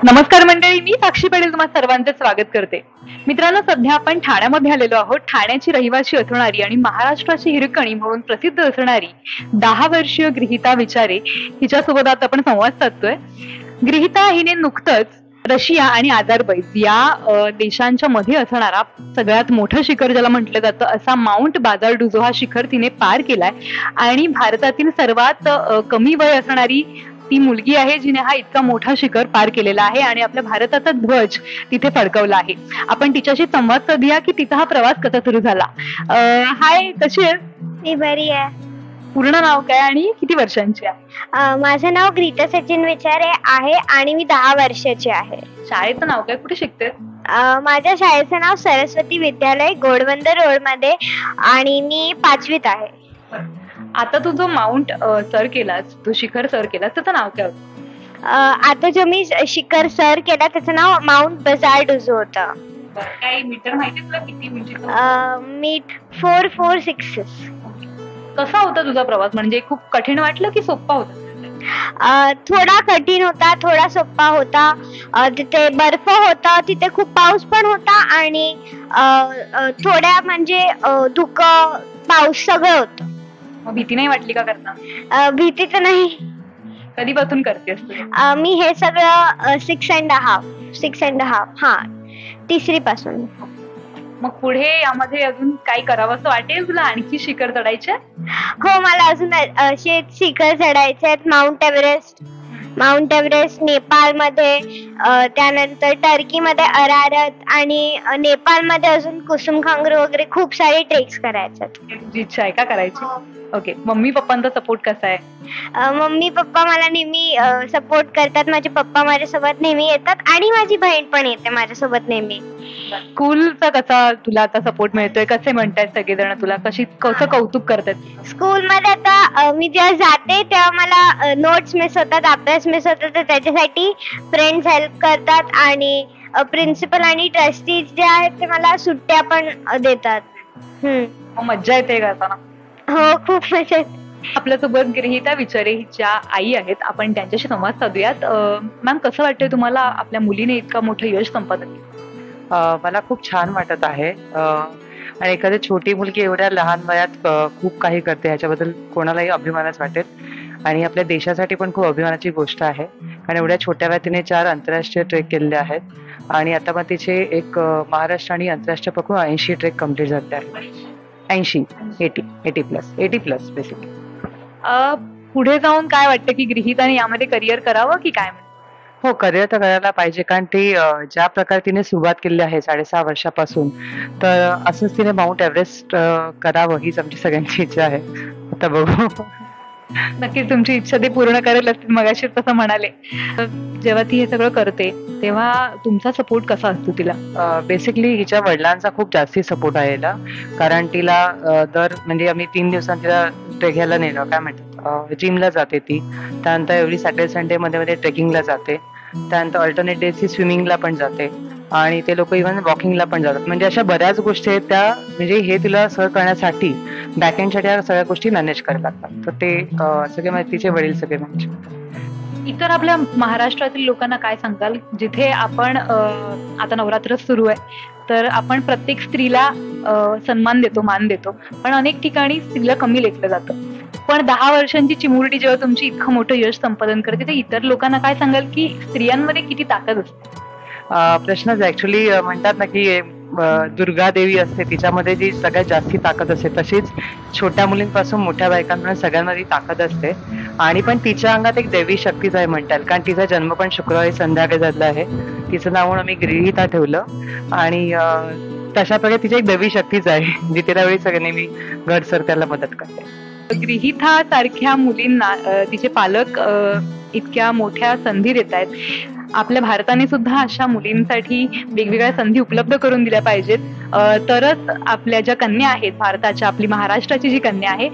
नमस्कार मंडळी, मी साक्षी पाटील तुम्हा सर्वांचे स्वागत करते. मित्रांनो, सध्या आपण ठाण्यामध्ये आलेलो आहोत. ठाण्याची रहिवासी असणारी आणि महाराष्ट्राची हिरकणी म्हणून प्रसिद्ध असणारी 10 वर्षीय गृहीता विचारे हिच्यासोबत आता आपण संवाद साधतोय. गृहीता हिने नुकतंच रशिया आणि अझरबैजान या देशांच्या मध्ये असणारा सगळ्यात मोठं शिखर ज्याला म्हटलं जातं असा माउंट बाजारडुजो हा शिखर तिने पार केलाय आणि भारतातील सर्वात कमी वय असणारी ती मुलगी आहे जिने हा इतका मोठा शिखर पार केलेला आहे आणि आपल्या भारताचा ध्वज तिथे फडकवला आहे. आपण तिच्याशी संवाद साधूया की तिचा हा प्रवास कसा सुरू झाला. हाय, कशी आहेस? मी बरी आहे. पूर्ण नाव काय आणि किती वर्षांची आहे? माझं नाव गीता सचिन विचारे आहे आणि मी 10 वर्षाची आहे. शाळेचं नाव काय, कुठे शिकते? माझ्या शाळेचं नाव सरस्वती विद्यालय गोडबंदर रोड मध्ये आणि मी 5वीत आहे. आता तू जो माउंट सर केलास, तो शिखर सर केलास, त्याचं नाव काय होतं? आता जो मी शिखर सर केला त्याचं नाव माउंट बाजारडुजो होतं. काय मीटर माहिती तुला, किती उंची? मी 446. कसा होता तुझा प्रवास? म्हणजे खूप कठीण वाटलं की सोपा होता? थोडा कठीण होता, थोडा सोपा होता. तिथे बर्फ होता, तिथे खूप पाऊस पण होता आणि थोड्या म्हणजे धुकं, पाऊस सगळं होतं. मग भीती नाही वाटली का करता? भीती तर नाही. कधीपासून करतेस तू? मी हे सगळं 6.5 हा 3री पासून. मग पुढे यामध्ये अजून काही करावं असं वाटेल तुला? आणखी शिखर चढायचे? हो, मला अजून असे शिखर चढायचे आहेत. माउंट एव्हरेस्ट नेपाळमध्ये, त्यानंतर टर्कीमध्ये अरारत आणि नेपाळमध्ये अजून कुसुमखांगरू वगैरे खूप सारे ट्रेक्स करायचे आहेत. तुझी इच्छा आहे का करायची? ओके. मम्मी पप्पांचा सपोर्ट कसा आहे? मम्मी पप्पा मला नेहमी सपोर्ट करतात. माझे पप्पा माझ्यासोबत नेहमी येतात आणि माझी बहीण पण येते माझ्यासोबत नेहमी. स्कूलचा कसा तुला आता सपोर्ट मिळतोय? कसे म्हणतायत सगळेजण तुला? कसं कौतुक करतात? स्कूलमध्ये आता मी जेव्हा जाते तेव्हा मला नोट्स मिस होतात, अभ्यास मिस होतात, तर त्याच्यासाठी फ्रेंड्स हेल्प करतात आणि प्रिन्सिपल आणि ट्रस्टीज जे आहेत ते मला सुट्ट्या पण देतात. मज्जा येते करताना? हो, खूप मजा येते. आपल्यासोबत गृहीता विचारे ज्या आई आहेत, आपण त्यांच्याशी संवाद साधूयात. मॅम, कसं वाटतंय तुम्हाला आपल्या मुलीने इतका मोठं यश संपादन केलं? मला खूप छान वाटत आहे आणि एखादी छोटी मुलगी एवढ्या लहान वयात खूप काही करते ह्याच्याबद्दल कोणालाही अभिमानच वाटेल आणि आपल्या देशासाठी पण खूप अभिमानाची गोष्ट आहे. कारण एवढ्या छोट्या वयात तिने 4 आंतरराष्ट्रीय ट्रेक केलेले आहेत आणि आता मग तिचे एक महाराष्ट्र आणि आंतरराष्ट्रीय पकडून 80 ट्रेक कम्प्लीट झाले आहेत. 80 प्लस बेसिकली. पुढे जाऊन काय वाटतं की गृहीताने यामध्ये करिअर करावं की काय? हो, करिअर तर करायला पाहिजे कारण ती ज्या प्रकारे तिने सुरुवात केली आहे 6.5 वर्षापासून, तर असंच तिने माउंट एव्हरेस्ट करावं हीच आमची सगळ्यांची इच्छा आहे. आता बघू. नक्कीच तुमची इच्छा ते पूर्ण करेल असतील. मगाशी तसं म्हणाले. जेव्हा ती हे सगळं करते तेव्हा तुमचा सपोर्ट कसा असतो तिला? बेसिकली हिच्या वडिलांचा खूप जास्ती सपोर्ट आहे हिला. कारण तिला म्हणजे आम्ही 3 दिवसांत तिला ट्रेक घ्यायला नेलं, काय म्हणतात, जिमला जाते ती. त्यानंतर एव्हरी सॅटर्डे संडे मध्ये ट्रेकिंगला जाते. त्यानंतर अल्टरनेट डेज ती स्विमिंगला पण जाते आणि ते लोक इव्हन वॉकिंगला पण जातात. म्हणजे अशा बऱ्याच गोष्टी आहेत त्या, म्हणजे हे तिला सह करण्यासाठी बॅकएंडसाठी या सगळ्या गोष्टी मॅनेज करायला लागतात. तर ते सगळे तिचे वडील सगळे मॅनेज करतात. इतर आपल्या महाराष्ट्रातील लोकांना काय सांगाल, जिथे आपण आता नवरात्र सुरू आहे तर आपण प्रत्येक स्त्रीला सन्मान देतो, मान देतो, पण अनेक ठिकाणी स्त्रीला कमी लेखलं जातं. पण 10 वर्षांची चिमुरडी जेव्हा तुमची इतकं मोठं यश संपादन करते, तर इतर लोकांना काय सांगाल की स्त्रियांमध्ये किती ताकद असते? प्रश्नच ऍक्च्युली म्हणतात ना की दुर्गा देवी असते, तिच्यामध्ये जी सगळ्यात जास्ती ताकद असते, तशीच छोट्या मुलींपासून मोठ्या बायकांपर्यंत सगळ्यांमध्ये ताकद असते. आणि पण तिच्या अंगात एक दैवी शक्तीच आहे म्हणतात, कारण तिचा जन्म पण शुक्रवारी संध्याकाळी झाला आहे. तिचं नाव म्हणून आम्ही गृहीता ठेवलं आणि तशा प्रकारे तिची एक दैवी शक्तीच आहे जी तिला वेळी सगळ्यांनी मी घड सर त्याला मदत करते. गृहीता सारख्या मुलींना तिचे पालक इतक्या मोठ्या संधी देत आहेत. आपल्या भारताने सुद्धा अशा मुलींसाठी वेगवेगळ्या संधी उपलब्ध करून दिल्या पाहिजेत, तरच आपल्या ज्या कन्या आहेत भारताच्या, आपली महाराष्ट्राची जी कन्या आहे,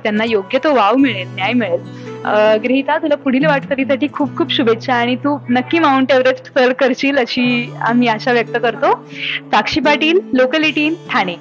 त्यांना योग्य तो वाव मिळेल, न्याय मिळेल. गृहीता, तुला पुढील वाटचालीसाठी खूप खूप शुभेच्छा आणि तू नक्की माउंट एव्हरेस्ट सर करशील अशी आम्ही आशा व्यक्त करतो. साक्षी पाटील, लोकल 18, ठाणे.